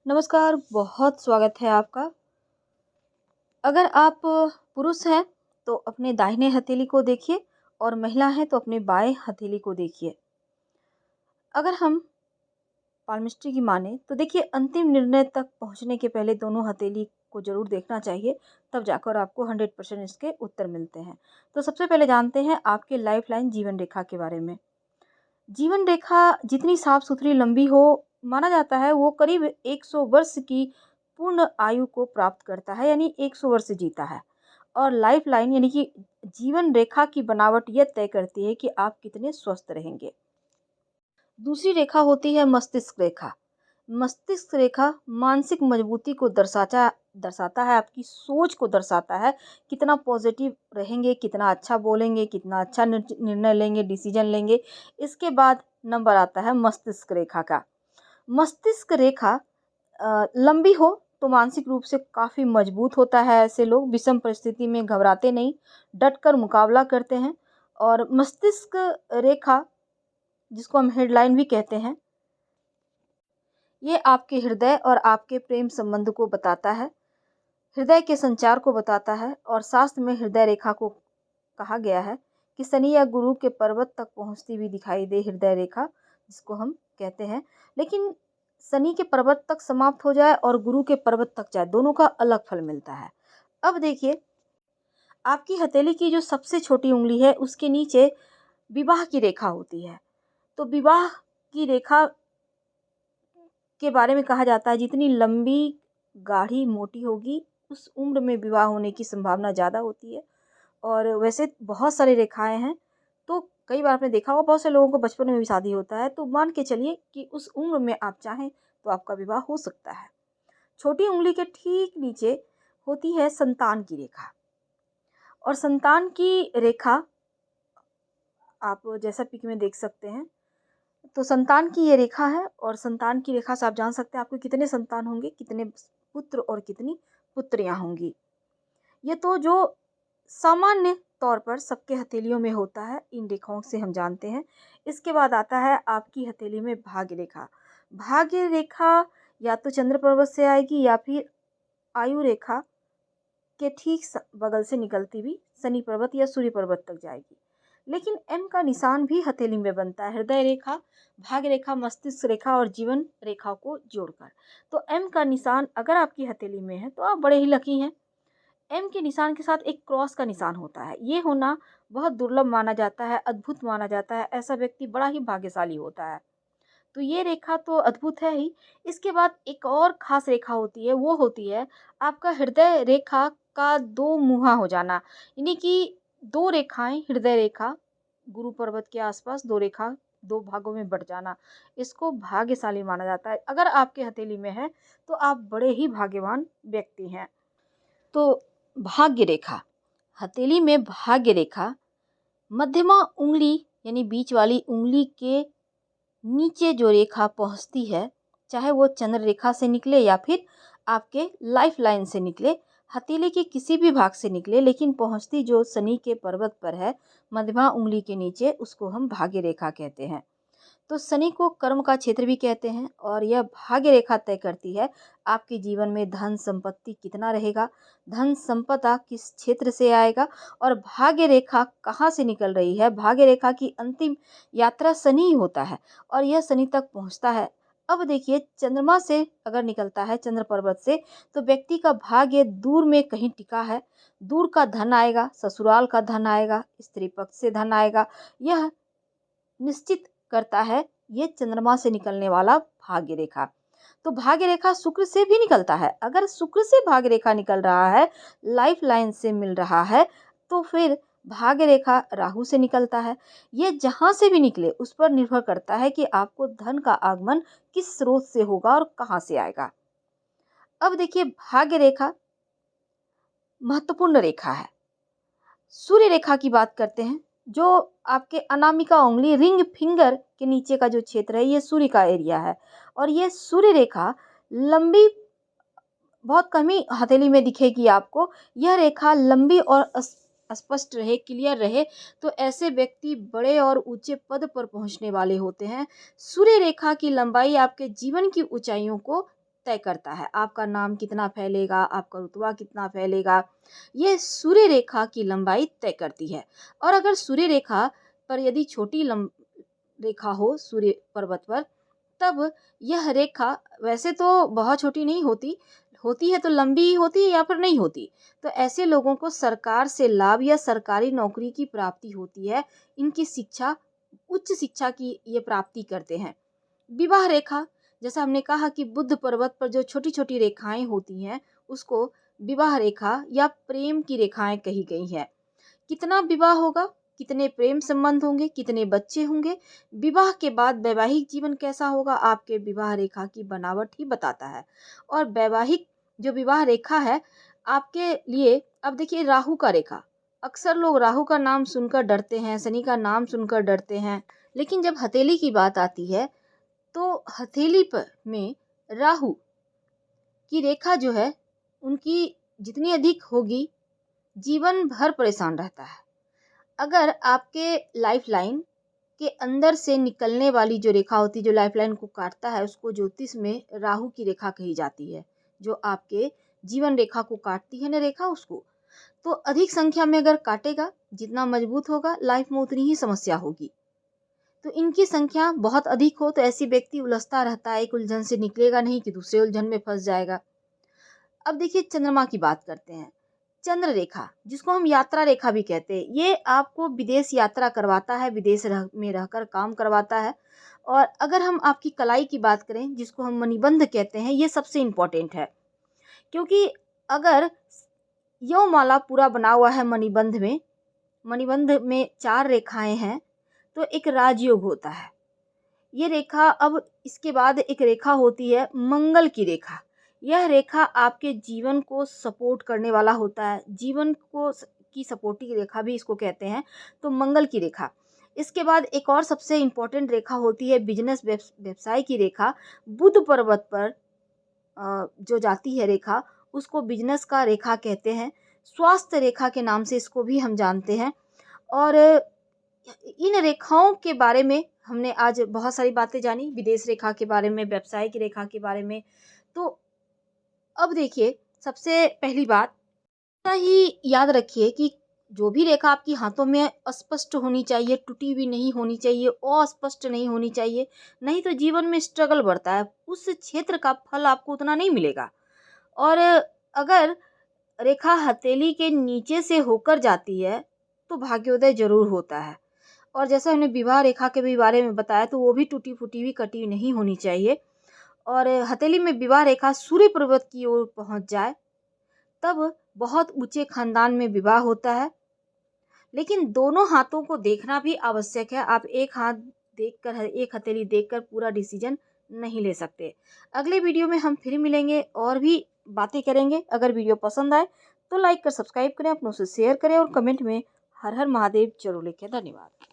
नमस्कार, बहुत स्वागत है आपका। अगर आप पुरुष हैं, तो अपने दाहिने हथेली को देखिए और महिला हैं, तो अपने बाएँ हथेली को देखिए। अगर हम पाल्मिस्ट्री की माने, तो देखिए अंतिम निर्णय तक पहुँचने के पहले दोनों हथेली को ज़रूर देखना चाहिए, तब जाकर आपको 100% इसके उत्तर मिलते हैं। तो सबसे पहले जानते हैं आपके लाइफ़लाइन जीवन रेखा के बारे में। जीवन रेखा जितनी साफ-सुथरी लंबी हो, माना जाता है वो करीब 100 वर्ष की पूर्ण आयु को प्राप्त करता है, यानी 100 वर्ष जीता है। और लाइफ लाइन यानी कि जीवन रेखा की बनावट यह तय करती है कि आप कितने स्वस्थ रहेंगे। दूसरी रेखा होती है मस्तिष्क रेखा। मस्तिष्क रेखा मानसिक मजबूती को दर्शाता है, आपकी सोच को दर्शाता है, कितना पॉजिटिव रहेंगे, कितना अच्छा बोलेंगे, कितना अच्छा निर्णय लेंगे, डिसीजन लेंगे। इसके बाद नंबर आता है मस्तिष्क रेखा का। मस्तिष्क रेखा लंबी हो तो मानसिक रूप से काफ़ी मजबूत होता है। ऐसे लोग विषम परिस्थिति में घबराते नहीं, डटकर मुकाबला करते हैं। और मस्तिष्क रेखा, जिसको हम हेडलाइन भी कहते हैं, ये आपके हृदय और आपके प्रेम संबंध को बताता है, हृदय के संचार को बताता है। और शास्त्र में हृदय रेखा को कहा गया है कि शनि या गुरु के पर्वत तक पहुंचती हुई दिखाई दे हृदय रेखा, जिसको हम कहते हैं। लेकिन शनि के पर्वत तक समाप्त हो जाए और गुरु के पर्वत तक जाए, दोनों का अलग फल मिलता है। अब देखिए, आपकी हथेली की जो सबसे छोटी उंगली है, उसके नीचे विवाह की रेखा होती है। तो विवाह की रेखा के बारे में कहा जाता है, जितनी लंबी, गाढ़ी, मोटी होगी, उस उम्र में विवाह होने की संभावना ज़्यादा होती है। और वैसे बहुत सारी रेखाएँ हैं, तो कई बार आपने देखा होगा बहुत से लोगों को बचपन में भी शादी होता है, तो मान के चलिए कि उस उम्र में आप चाहें तो आपका विवाह हो सकता है। छोटी उँगली के ठीक नीचे होती है संतान की रेखा। और संतान की रेखा आप जैसा पिक में देख सकते हैं, तो संतान की ये रेखा है। और संतान की रेखा से आप जान सकते हैं आपके कितने संतान होंगे, कितने पुत्र और कितनी पुत्रियाँ होंगी। ये तो जो सामान्य तौर पर सबके हथेलियों में होता है, इन रेखाओं से हम जानते हैं। इसके बाद आता है आपकी हथेली में भाग्य रेखा। भाग्य रेखा या तो चंद्र पर्वत से आएगी या फिर आयु रेखा के ठीक बगल से निकलती हुई शनि पर्वत या सूर्य पर्वत तक जाएगी। लेकिन एम का निशान भी हथेली में बनता है, हृदय रेखा, भाग्य रेखा, मस्तिष्क रेखा और जीवन रेखा को जोड़कर। तो एम का निशान अगर आपकी हथेली में है, तो आप बड़े ही लकी हैं। एम के निशान के साथ एक क्रॉस का निशान होता है। ये होना बहुत दुर्लभ माना जाता है, अद्भुत माना जाता है। ऐसा व्यक्ति बड़ा ही भाग्यशाली होता है। तो ये रेखा तो अद्भुत है ही। इसके बाद एक और ख़ास रेखा होती है, वो होती है आपका हृदय रेखा का दो मुहा हो जाना। यानी कि 2 रेखाएँ, हृदय रेखा, गुरु पर्वत के आस-पास 2 रेखा 2 भागों में बँट जाना। इसको भाग्यशाली माना जाता है। अगर आपके हथेली में है, तो आप बड़े ही भाग्यवान व्यक्ति हैं। तो भाग्य रेखा, हथेली में भाग्य रेखा मध्यमा उंगली यानी बीच वाली उंगली के नीचे जो रेखा पहुंचती है, चाहे वो चंद्र रेखा से निकले या फिर आपके लाइफ लाइन से निकले, हथेली के किसी भी भाग से निकले, लेकिन पहुंचती जो शनि के पर्वत पर है, मध्यमा उंगली के नीचे, उसको हम भाग्य रेखा कहते हैं। तो शनि को कर्म का क्षेत्र भी कहते हैं और यह भाग्य रेखा तय करती है आपके जीवन में धन संपत्ति कितना रहेगा, धन संपदा किस क्षेत्र से आएगा और भाग्य रेखा कहाँ से निकल रही है। भाग्य रेखा की अंतिम यात्रा शनि ही होता है और यह शनि तक पहुँचता है। अब देखिए, चंद्रमा से अगर निकलता है, चंद्र पर्वत से, तो व्यक्ति का भाग्य दूर में कहीं टिका है, दूर का धन आएगा, ससुराल का धन आएगा, स्त्री पक्ष से धन आएगा। यह निश्चित करता है ये चंद्रमा से निकलने वाला भाग्य रेखा। तो भाग्य रेखा शुक्र से भी निकलता है। अगर शुक्र से भाग्य रेखा निकल रहा है, लाइफ लाइन से मिल रहा है, तो फिर भाग्य रेखा राहु से निकलता है। ये जहाँ से भी निकले उस पर निर्भर करता है कि आपको धन का आगमन किस स्रोत से होगा और कहाँ से आएगा। अब देखिए, भाग्य रेखा महत्वपूर्ण रेखा है। सूर्य रेखा की बात करते हैं, जो आपके अनामिका उंगली, रिंग फिंगर के नीचे का जो क्षेत्र है, ये सूर्य का एरिया है। और ये सूर्य रेखा लंबी, बहुत कम ही हथेली में दिखेगी आपको। यह रेखा लंबी और स्पष्ट रहे, क्लियर रहे, तो ऐसे व्यक्ति बड़े और ऊंचे पद पर पहुंचने वाले होते हैं। सूर्य रेखा की लंबाई आपके जीवन की ऊंचाइयों को तय करता है। आपका नाम कितना फैलेगा, आपका रुतबा कितना फैलेगा, ये सूर्य रेखा की लंबाई तय करती है। और अगर सूर्य रेखा पर यदि छोटी रेखा हो सूर्य पर्वत पर, तब यह रेखा वैसे तो बहुत छोटी नहीं होती, होती है तो लंबी ही होती है या फिर नहीं होती। तो ऐसे लोगों को सरकार से लाभ या सरकारी नौकरी की प्राप्ति होती है। इनकी शिक्षा, उच्च शिक्षा की ये प्राप्ति करते हैं। विवाह रेखा, जैसा हमने कहा कि बुध पर्वत पर जो छोटी छोटी रेखाएं होती हैं उसको विवाह रेखा या प्रेम की रेखाएं कही गई हैं। कितना विवाह होगा, कितने प्रेम संबंध होंगे, कितने बच्चे होंगे, विवाह के बाद वैवाहिक जीवन कैसा होगा, आपके विवाह रेखा की बनावट ही बताता है। और वैवाहिक जो विवाह रेखा है आपके लिए, अब देखिए राहु का रेखा, अक्सर लोग राहु का नाम सुनकर डरते हैं, शनि का नाम सुनकर डरते हैं, लेकिन जब हथेली की बात आती है तो हथेली पर में राहु की रेखा जो है उनकी जितनी अधिक होगी, जीवन भर परेशान रहता है। अगर आपके लाइफ लाइन के अंदर से निकलने वाली जो रेखा होती है, जो लाइफ लाइन को काटता है, उसको ज्योतिष में राहु की रेखा कही जाती है। जो आपके जीवन रेखा को काटती है ना रेखा, उसको तो अधिक संख्या में अगर काटेगा, जितना मजबूत होगा, लाइफ में उतनी ही समस्या होगी। तो इनकी संख्या बहुत अधिक हो तो ऐसी व्यक्ति उलझता रहता है, एक उलझन से निकलेगा नहीं कि दूसरे उलझन में फंस जाएगा। अब देखिए चंद्रमा की बात करते हैं। चंद्र रेखा, जिसको हम यात्रा रेखा भी कहते हैं, ये आपको विदेश यात्रा करवाता है, विदेश में रहकर काम करवाता है। और अगर हम आपकी कलाई की बात करें, जिसको हम मणिबंध कहते हैं, ये सबसे इम्पोर्टेंट है। क्योंकि अगर यौ माला पूरा बना हुआ है मणिबंध में 4 रेखाएं हैं तो एक राजयोग होता है। ये रेखा, अब इसके बाद एक रेखा होती है मंगल की रेखा। यह रेखा आपके जीवन को सपोर्ट करने वाला होता है, जीवन को की सपोर्टिंग रेखा भी इसको कहते हैं, तो मंगल की रेखा। इसके बाद एक और सबसे इम्पोर्टेंट रेखा होती है बिजनेस व्यवसाय की रेखा। बुध पर्वत पर जो जाती है रेखा, उसको बिजनेस का रेखा कहते हैं। स्वास्थ्य रेखा के नाम से इसको भी हम जानते हैं। और इन रेखाओं के बारे में हमने आज बहुत सारी बातें जानी, विदेश रेखा के बारे में, व्यवसाय की रेखा के बारे में। तो अब देखिए, सबसे पहली बात ही याद रखिए कि जो भी रेखा आपकी हाथों में अस्पष्ट होनी चाहिए, टूटी हुई नहीं होनी चाहिए, अस्पष्ट नहीं होनी चाहिए, नहीं तो जीवन में स्ट्रगल बढ़ता है, उस क्षेत्र का फल आपको उतना नहीं मिलेगा। और अगर रेखा हथेली के नीचे से होकर जाती है तो भाग्योदय जरूर होता है। और जैसा हमने विवाह रेखा के भी बारे में बताया, तो वो भी टूटी फूटी हुई, कटी हुई नहीं होनी चाहिए। और हथेली में विवाह रेखा सूर्य पर्वत की ओर पहुंच जाए तब बहुत ऊंचे खानदान में विवाह होता है। लेकिन दोनों हाथों को देखना भी आवश्यक है। आप एक हाथ देखकर, एक हथेली देखकर पूरा डिसीजन नहीं ले सकते। अगले वीडियो में हम फिर मिलेंगे और भी बातें करेंगे। अगर वीडियो पसंद आए तो लाइक कर सब्सक्राइब करें, अपनों से शेयर करें और कमेंट में हर हर महादेव जरूर लिखें। धन्यवाद।